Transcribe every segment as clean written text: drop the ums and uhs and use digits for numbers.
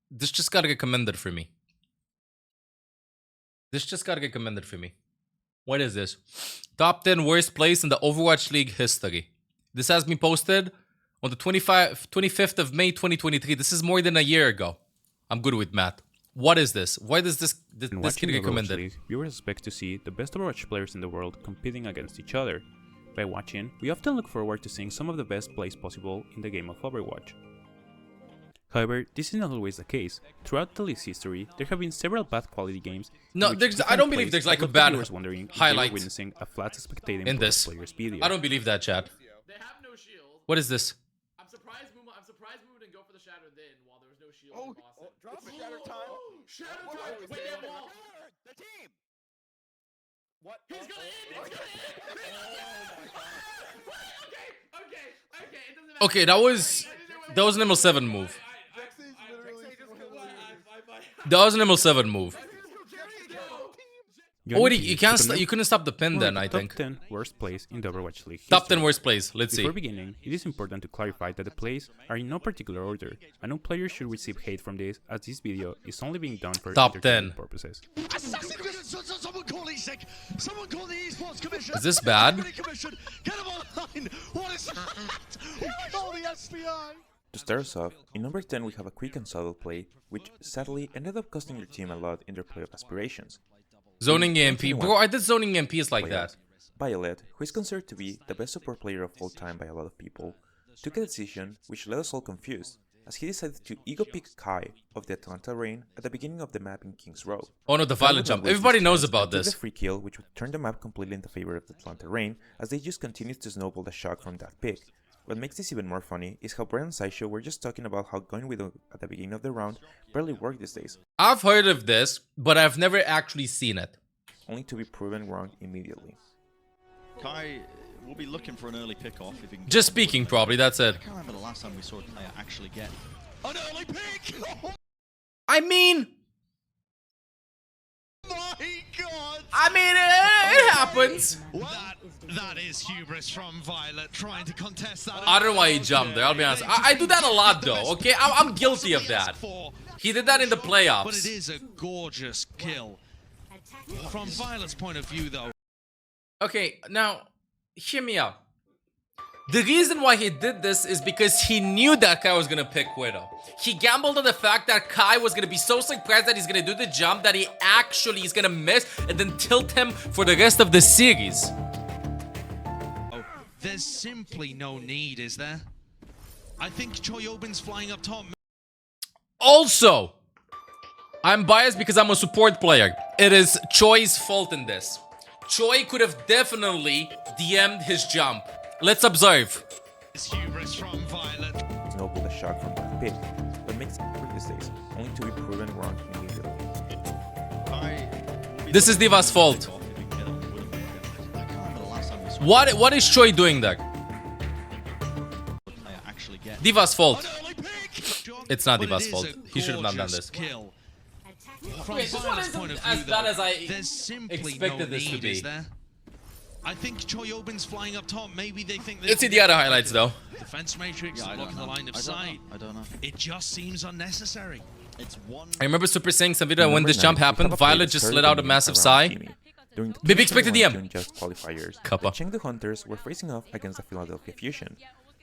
This just gotta get commended for me. This just gotta get commended for me. What is this? Top 10 worst place in the Overwatch League history. This has been posted on the 25th of May 2023. This is more than a year ago. I'm good with math. What is this? Why does this kid get commended? League, viewers expect to see the best Overwatch players in the world competing against each other. By watching, we often look forward to seeing some of the best plays possible in the game of Overwatch. However, this is not always the case. Throughout the league's history, there have been several bad quality games. No, I don't believe there's like a bad highlight witnessing a flat spectating in this. Player's video. I don't believe that, chat. They have no shield. What is this? I'm surprised Mooma didn't go for the shatter then while there was no shield. Oh, drop it, shatter time. Shatter time. Wait, that wall. The team. What? He's gonna end. He's gonna end. Okay. It doesn't matter. Okay, that was an mL7 move. That was an mL7 move. Oh wait, you couldn't stop the pin then, I think. Top 10 worst plays in the Overwatch League. Top 10 worst plays. Let's see. Before beginning, it is important to clarify that the plays are in no particular order, and no player should receive hate from this, as this video is only being done for Top entertainment 10 purposes. Someone call ESEC. Someone call the Esports Commission. Is this bad? Get him online. What is that? Call the SPI. To start us off, in number 10 we have a quick and subtle play, which sadly ended up costing your team a lot in their playoff aspirations. Zoning EMP. Bro, I did zoning EMPs like that. Violet, who is considered to be the best support player of all time by a lot of people, took a decision which led us all confused, as he decided to ego pick Kai of the Atlanta Reign at the beginning of the map in King's Row. Oh no, the violent jump. Everybody knows about Took this. the free kill, which would turn the map completely in the favor of the Atlanta Reign, as they just continued to snowball the shock from that pick. What makes this even more funny is how Brian and Sideshow were just talking about how going with at the beginning of the round barely worked these days. I've heard of this, but I've never actually seen it. Only to be proven wrong immediately. Kai will be looking for an early pick-off if he can. Just speaking, probably, that's it. I can't remember the last time we saw Kai actually get an early pick! I mean, My god! it happens. That is hubris from Violet trying to contest that. I don't know why he jumped there, I'll be honest. I do that a lot though, okay? I'm guilty of that. He did that in the playoffs. But it is a gorgeous kill. From Violet's point of view though. Okay, now, hear me out. The reason why he did this is because he knew that Kai was gonna pick Widow. He gambled on the fact that Kai was gonna be so surprised that he's gonna do the jump that he actually is gonna miss and then tilt him for the rest of the series. Oh, there's simply no need, is there? I think Choyobin's flying up top. Also, I'm biased because I'm a support player. It is Choi's fault in this. Choi could have definitely DM'd his jump. Let's observe. It's hubris from Violet. Snowball the shock from that pick. What makes it work these days, only to be proven wrong immediately. This is Diva's fault. What is Choi doing there? Diva's fault. It's not Diva's fault. He should have not done this. Kill. From Wait, this one Violet's isn't point of as view, bad though, as I there's simply expected no this to need, be. is there? I think Choyobin's flying up top. Maybe they think they Let's see the other highlights though. Defense matrix blocking the line of sight. I don't know. It just seems unnecessary. It's one. I remember Super saying some video when Number this 9, jump we have happened, a play Violet that just started let out a dominating massive around sigh. Jimmy. During the Baby expected 2021 DM. June Just qualifiers, Kappa. the Chengdu Hunters were facing off against the Philadelphia Fusion.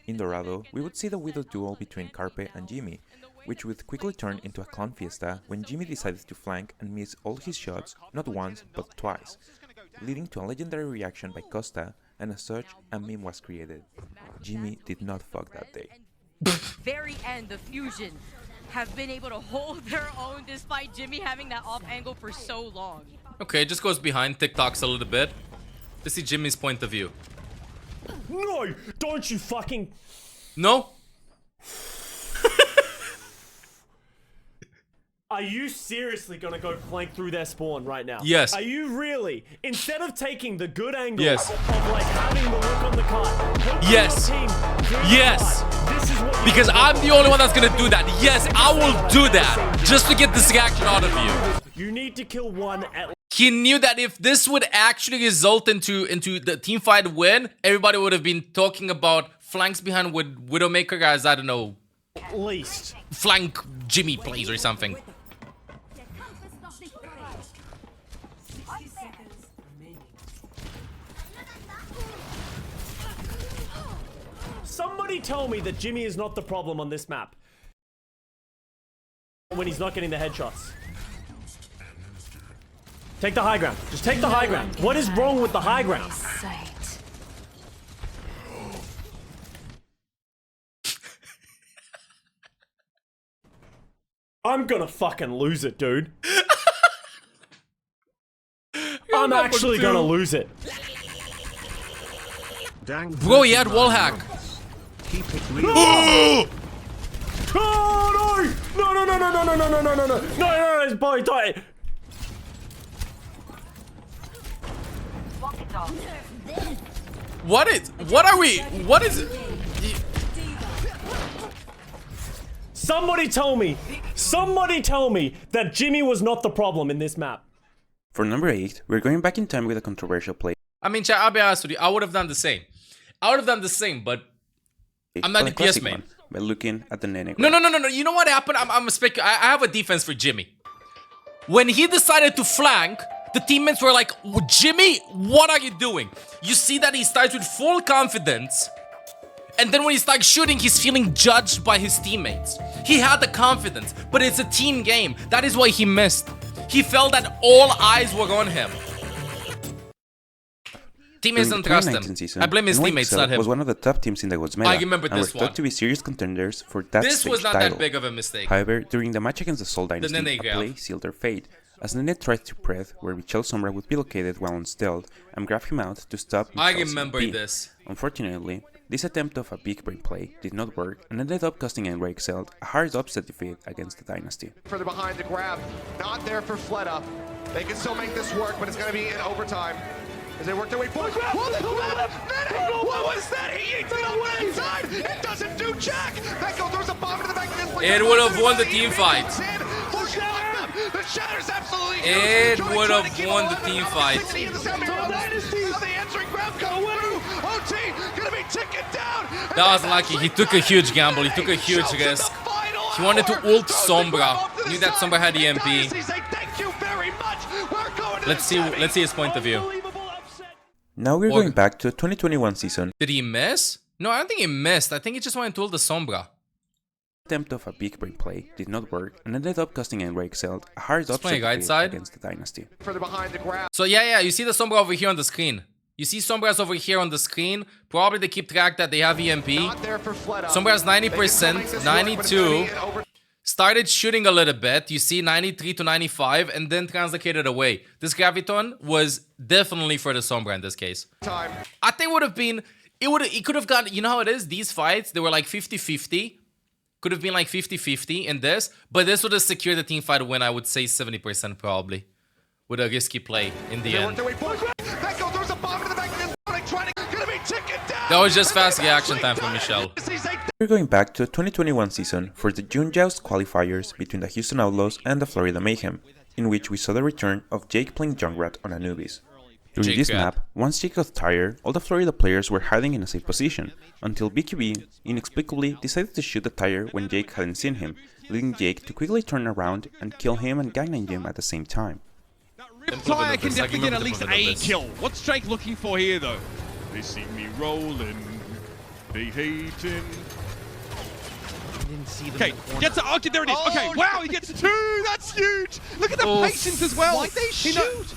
In Dorado, we would see the Widow duel between Carpe and Jimmy, which would quickly turn into a clown fiesta when Jimmy decided to flank and miss all his shots, not once, but twice, leading to a legendary reaction by Costa, and as such, a meme was created. Jimmy did not fuck that day. Very end, the Fusion have been able to hold their own despite Jimmy having that off angle for so long. Okay, it just goes behind, TikToks a little bit. Let's see Jimmy's point of view. No, don't you fucking... No? Are you seriously gonna go flank through their spawn right now? Yes. Are you really? Instead of taking the good angle Yes. of like having the look on the card, helping Yes. your team through the Yes. card, this is what you Because do. I'm the only one that's gonna do that. Yes, I will do that. Just to get this reaction out of you. You need to kill one at He knew that if this would actually result into the team fight win, everybody would have been talking about flanks behind with Widowmaker as, I don't know, Least. flank Jimmy plays or something. Somebody tell me that Jimmy is not the problem on this map. When he's not getting the headshots. Take the high ground. Just take the high ground. What is wrong with the high ground? I'm gonna fucking lose it, dude. I'm actually gonna lose it. Bro, he had wall hack. Oh no! No! No! No! No! No! No! No! No! No! No! No! No! His body tight. What are we? What is it? Somebody tell me that Jimmy was not the problem in this map. For number 8, we're going back in time with a controversial play. I mean, chat, I'll be honest with you. I would have done the same. But I'm not a DPS classic main. one, by looking at the Nenne. No. You know what happened? I have a defense for Jimmy. When he decided to flank, the teammates were like, Jimmy, what are you doing? You see that he starts with full confidence. And then when he starts shooting, he's feeling judged by his teammates. He had the confidence, but it's a team game. That is why he missed. He felt that all eyes were on him. Teammates don't trust him. Season, I blame his NY teammates, not him. was one of the top teams in the GOATS meta, I remember and were this thought one. to be serious contenders for that This stage was not title. that big of a mistake. However, during the match against the Soul Nenne Dynasty, a grab. play sealed their fate, as Nenne tried to press where Michel Sombra would be located while on stealth and grab him out to stop I Michel's remember EMP. this. Unfortunately, this attempt of a big brain play did not work and ended up costing NY Excelled a hard upset defeat against the Dynasty. Further behind the grab, not there for Florida. They can still make this work, but it's going to be in overtime. As they work their way forward. What was that? He eats it away inside. It doesn't do jack. Echo throws a bomb into the back of the It would have won the team fight. The Shatter's absolutely It would have won the team fight. That was lucky. He took a huge gamble. He took a huge risk. He wanted to ult Sombra. Knew that Sombra had EMP. Let's see his point of view. Now we're going back to the 2021 season. Did he miss? No, I don't think he missed. I think he just wanted to ult the Sombra. Attempt of a big brain play did not work and ended up costing NY Excelled a hard upset playing right defeat side. against the Dynasty. Further behind the grab. So yeah, you see the Sombra over here on the screen. You see Sombra's over here on the screen. Probably they keep track that they have EMP. Sombra's 90%, 92. Started shooting a little bit. You see 93 to 95 and then translocated away. This graviton was definitely for the Sombra in this case. I think would have been, it could have gone, you know how it is? These fights, they were like 50-50. Could have been like 50-50 in this, but this would have secured the team fight win, I would say 70% probably. With a risky play in the end. That was just fast reaction time from Michel. We're going back to the 2021 season for the June Joust qualifiers between the Houston Outlaws and the Florida Mayhem, in which we saw the return of Jake playing Junkrat on Anubis. During this map, once Jake got tired, all the Florida players were hiding in a safe position, until BQB inexplicably decided to shoot the tire when Jake hadn't seen him, leading Jake to quickly turn around and kill him and gangname him at the same time. Riptire can definitely get at least a kill. What's Drake looking for here, though? They see me rolling, they hating. Okay, gets it. Okay, there it is. Okay, wow, he gets two. That's huge. Look at the patience as well. Why'd they shoot?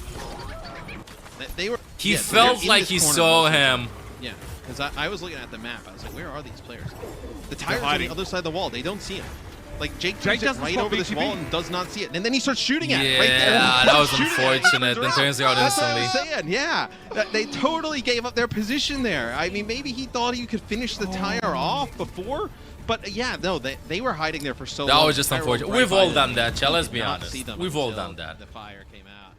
They were. He felt like he saw him. Yeah, because I was looking at the map. I was like, where are these players? The tire's on the other side of the wall. They don't see him. Like, Jake turns it right over this wall and does not see it. And then he starts shooting at it right there. Yeah, that was unfortunate. Then turns out instantly. That's what I'm saying, yeah. They totally gave up their position there. I mean, maybe he thought he could finish the tire off before. But yeah, no, they were hiding there for so long. That was just unfortunate. We've all done that, Chell, let's be honest. We've all done that. The fire came out.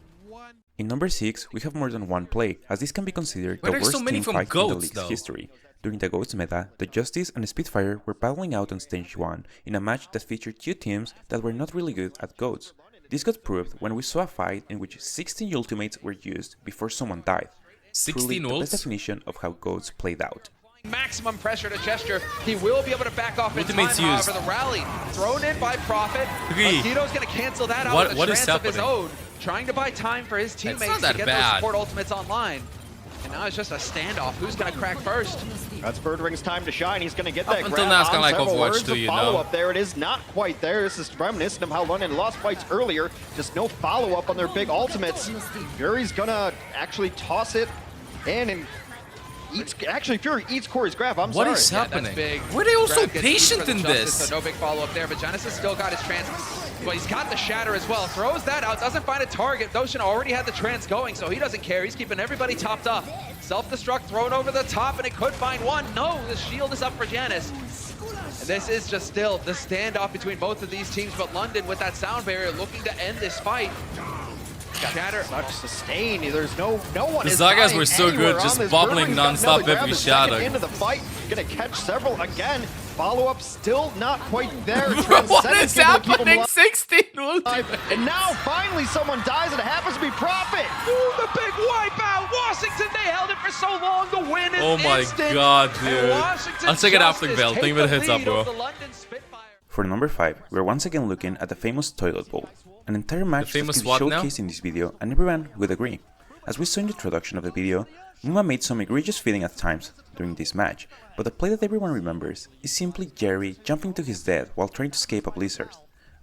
In number 6, we have more than one play, as this can be considered the worst team fight in the league's history. During the GOATS meta, the Justice and Spitfire were battling out on stage 1 in a match that featured two teams that were not really good at GOATS. This got proved when we saw a fight in which 16 ultimates were used before someone died. 16 Truly the best ults? definition of how GOATS played out. Maximum pressure to Gesture. He will be able to back off in time. Ultimate's used. However, the rally thrown in by Prophet. Guido's going to cancel that out with a What is trance of his happening? own, trying to buy time for his teammates not to that get bad. those support ultimates online. And now it's just a standoff. Who's going to crack first? That's Birdwing's time to shine. He's going to get that until grab now, it's on. kinda like Several Overwatch words too, of you know. follow-up there. It is not quite there. This is reminiscent of how London lost fights earlier. Just no follow-up on their big ultimates. Fury's going to actually toss it in and eats, actually Fury eats Corey's grab. I'm What sorry. is happening? That's big. Were they all so Grab gets used patient for the in justice, this? So no big follow-up there, but Genesis still got his trance. But he's got the shatter as well. Throws that out, doesn't find a target. Doshin already had the trance going, so he doesn't care. He's keeping everybody topped up. Self-destruct thrown over the top, and it could find one. No, the shield is up for Janus. And this is just still the standoff between both of these teams, but London with that sound barrier looking to end this fight. Shatter. Such sustain. There's no one. The is Zagas dying were so anywhere good, on just this. bubbling Birdwing's got non-stop another grab, every the second shatter. into the fight. Gonna catch several again. Follow-up still not quite there. What is Transcendence able to keep him happening? alive. 16 ultimate. And now finally someone dies and it happens to be Prophet. Ooh, the big wipeout! Washington, they held it for so long. The win is Oh my instant. god, And dude. Washington I'll check it after Justice bell. take Don't even the heads up, lead bro. over the London Spitfire. For number 5, we're once again looking at the famous Toilet Bowl, an entire match that famous can be what now? showcased in this video, and everyone would agree. As we saw in the introduction of the video, Muma made some egregious feeding at times during this match, but the play that everyone remembers is simply Jerry jumping to his death while trying to escape a blizzard,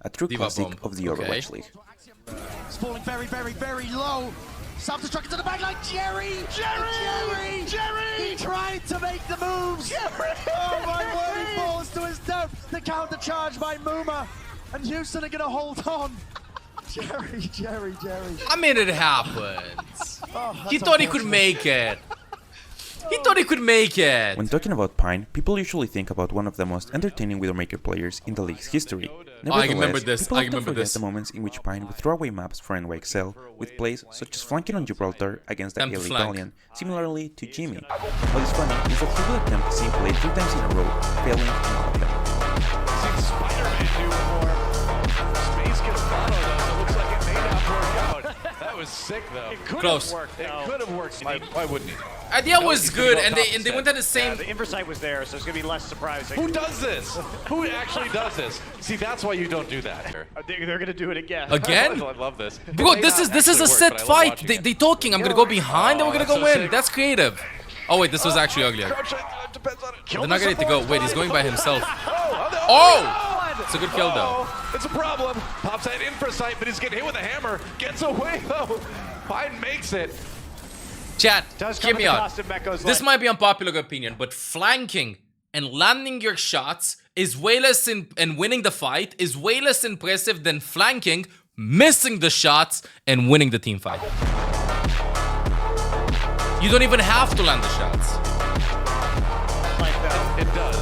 a true Diva classic bomb. of the Okay. Overwatch League. It's falling very, very, very low. Self-destruct to the back line. Jerry! Jerry! Jerry! He tried to make the moves. Jerry! Oh my word, he falls to his death. The counter charge by Muma. And Houston are going to hold on. Jerry. I mean, it happens. Oh, He thought he could make it. He thought he could make it. When talking about Pine, people usually think about one of the most entertaining Widowmaker players in the league's history. I remember Nevertheless, this, people I often remember forget this. the moments in which Pine would throw away maps for NYXL with plays such as flanking on Gibraltar against the Time to Elite flank. Italian, similarly to Jimmy. What is funny is that he would attempt the same play 3 times in a row, failing in all of them. Seen Spider-Man do before. Space can follow though, so it looks like it may not work out. That was sick though. It could Close. have worked. It could have worked. Why wouldn't it? Idea was good, and they went at the same. The inversight was there, so it's gonna be less surprising. Who does this? Who actually does this? See, that's why you don't do that. They're gonna do it again. Again? I love this. Bro, this is a set fight. They talking. I'm gonna go behind, and we're gonna go win. That's creative. Oh wait, this was actually uglier. They're not gonna get to go. Wait, he's going by himself. Oh! It's a good kill though. It's a problem. Pops that in for sight, but he's getting hit with a hammer. Gets away though. Pine makes it. Chat, Does come hear at me the out. cost of Mekko's This life. might be unpopular opinion, but flanking and landing your shots is way less and winning the fight is way less impressive than flanking, missing the shots, and winning the team fight. You don't even have to land the shots. It does.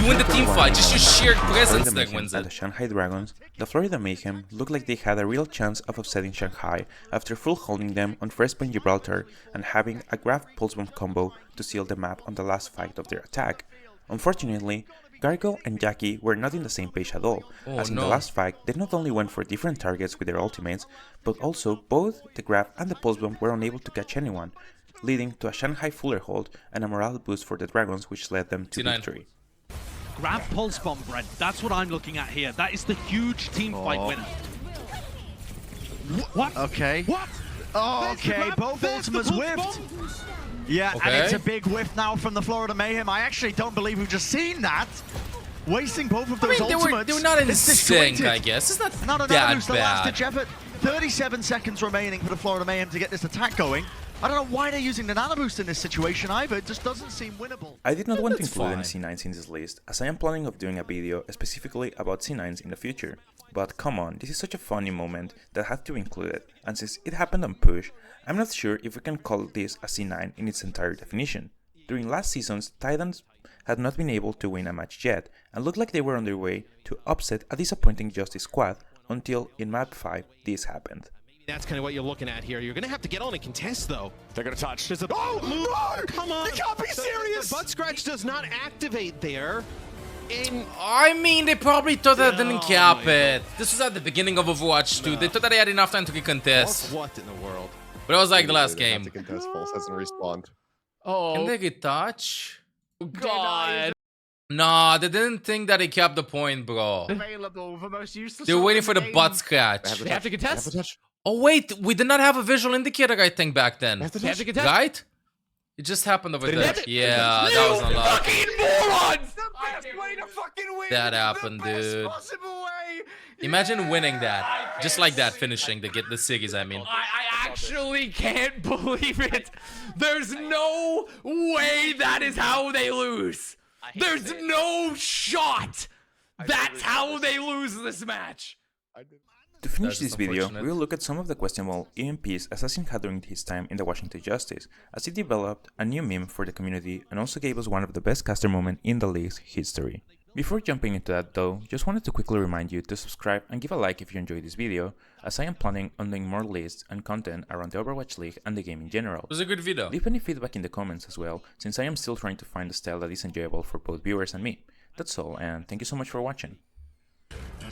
You win the team fight, just your sheer Florida presence that Mayhem wins and the it. Shanghai Dragons, the Florida Mayhem looked like they had a real chance of upsetting Shanghai after full holding them on first point Gibraltar and having a grab pulse bomb combo to seal the map on the last fight of their attack. Unfortunately, Gargle and Jackie were not in the same page at all, as in the last fight they not only went for different targets with their ultimates, but also both the grab and the pulse bomb were unable to catch anyone, leading to a Shanghai fuller hold and a morale boost for the Dragons which led them to C9. victory. Grab pulse bomb, Brent. That's what I'm looking at here. That is the huge team fight winner. What? Okay. What? Oh, okay. Both ultimates whiffed. Yeah, and it's a big whiff now from the Florida Mayhem. I actually don't believe we've just seen that. Wasting both of those ultimates. They were not in It's sync, disjointed. I guess. It's not Not that the last bad. ditch effort. 37 seconds remaining for the Florida Mayhem to get this attack going. I don't know why they're using the nano boost in this situation either. It just doesn't seem winnable. I did not want to That's include any fine. C9s in this list, as I am planning of doing a video specifically about C9s in the future. But come on, this is such a funny moment that had to be included, and since it happened on push, I'm not sure if we can call this a C9 in its entire definition. During last seasons, Titans had not been able to win a match yet, and looked like they were on their way to upset a disappointing Justice squad, until in map 5 this happened. That's kind of what you're looking at here. You're going to have to get on and contest, though. They're gonna touch. There's a no! Come on. You can't be serious! The butt scratch does not activate there. And I mean, they probably thought that didn't cap it. This was at the beginning of Overwatch 2. They thought that they had enough time to recontest. what in the world? But it was like the last game. To contest pulse doesn't respond. Can they retouch? God. Nah, they didn't think that he kept the point, bro. Available for most useless. They were waiting for the butt scratch. They have to contest. Oh wait, we did not have a visual indicator, I think, back then. They have to contest. Right? It just happened over there. Yeah, that was unlucky. Fucking morons! The best way to fucking win. That happened, dude. Possible way. Imagine winning that. Just like that, finishing the series, I mean. I actually can't believe it. There's no way that is how they lose. There's no shot. That's how they lose this match. To finish this video, we will look at some of the questionable EMPs Assassin had during his time in the Washington Justice, as he developed a new meme for the community and also gave us one of the best caster moments in the league's history. Before jumping into that though, just wanted to quickly remind you to subscribe and give a like if you enjoyed this video, as I am planning on doing more lists and content around the Overwatch League and the game in general. It was a good video. Leave any feedback in the comments as well, since I am still trying to find a style that is enjoyable for both viewers and me. That's all, and thank you so much for watching.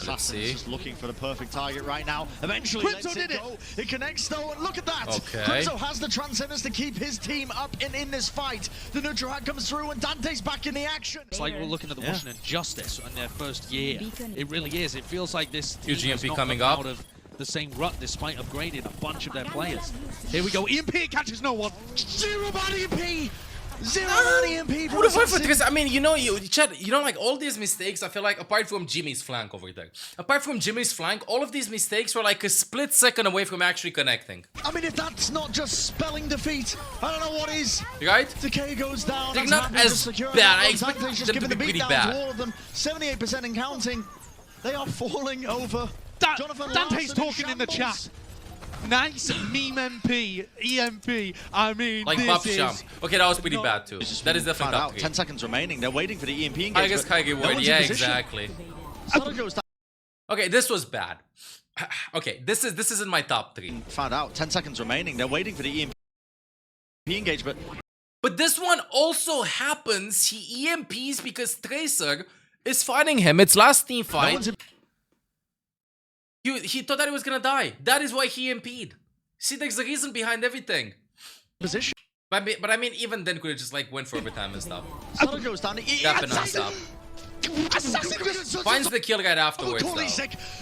Let's see. Just looking for the perfect target right now. Eventually, Crypto did it. It connects though, and look at that. Okay. Crypto has the Transcendence to keep his team up in this fight. The neutral hat comes through, and Dante's back in the action. It's like we're looking at the Washington Justice in their first year. It really is. It feels like this team Huge has EMP not coming come up. out of the same rut despite upgrading a bunch of their players. Here we go. EMP catches no one. Zero body EMP. Zero body EMP. What if because I mean, you know, like all these mistakes, I feel like apart from Jimmy's flank over there. Apart from Jimmy's flank, all of these mistakes were like a split second away from actually connecting. I mean, if that's not just spelling defeat, I don't know what is. Right? Decay goes down. They're not as bad. I expected them to be pretty bad. All of them, 78% and counting. They are falling over. Dante's talking in the chat. Nice meme MP, EMP. I mean, like this is... Okay, that was pretty bad too. That is definitely top 3. 10 seconds remaining. They're waiting for the EMP engagement. I guess Kaigi would. Yeah, exactly. Okay, this was bad. Okay, this is in my top 3. Found out. 10 seconds remaining. They're waiting for the EMP engagement. But this one also happens. He EMPs because Tracer is fighting him. It's last team fight. He thought that he was gonna die. That is why he EMP'd. See, there's a reason behind everything. Position. But I mean, even then could have just like went for overtime and stuff. Goes down. That been non-stop. Finds the kill right afterwards though.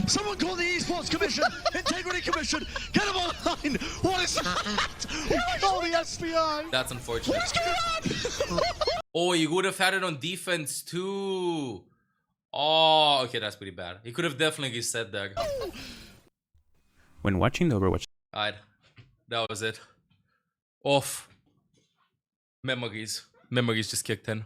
Someone call the Esports Commission, Integrity Commission, get him online. What is that? Oh, the SPI. That's unfortunate. What's going on? Oh, you would have had it on defense too. Oh, okay, that's pretty bad. He could have definitely said that. When watching the Overwatch, Alright, that was it. Off. Memories just kicked in.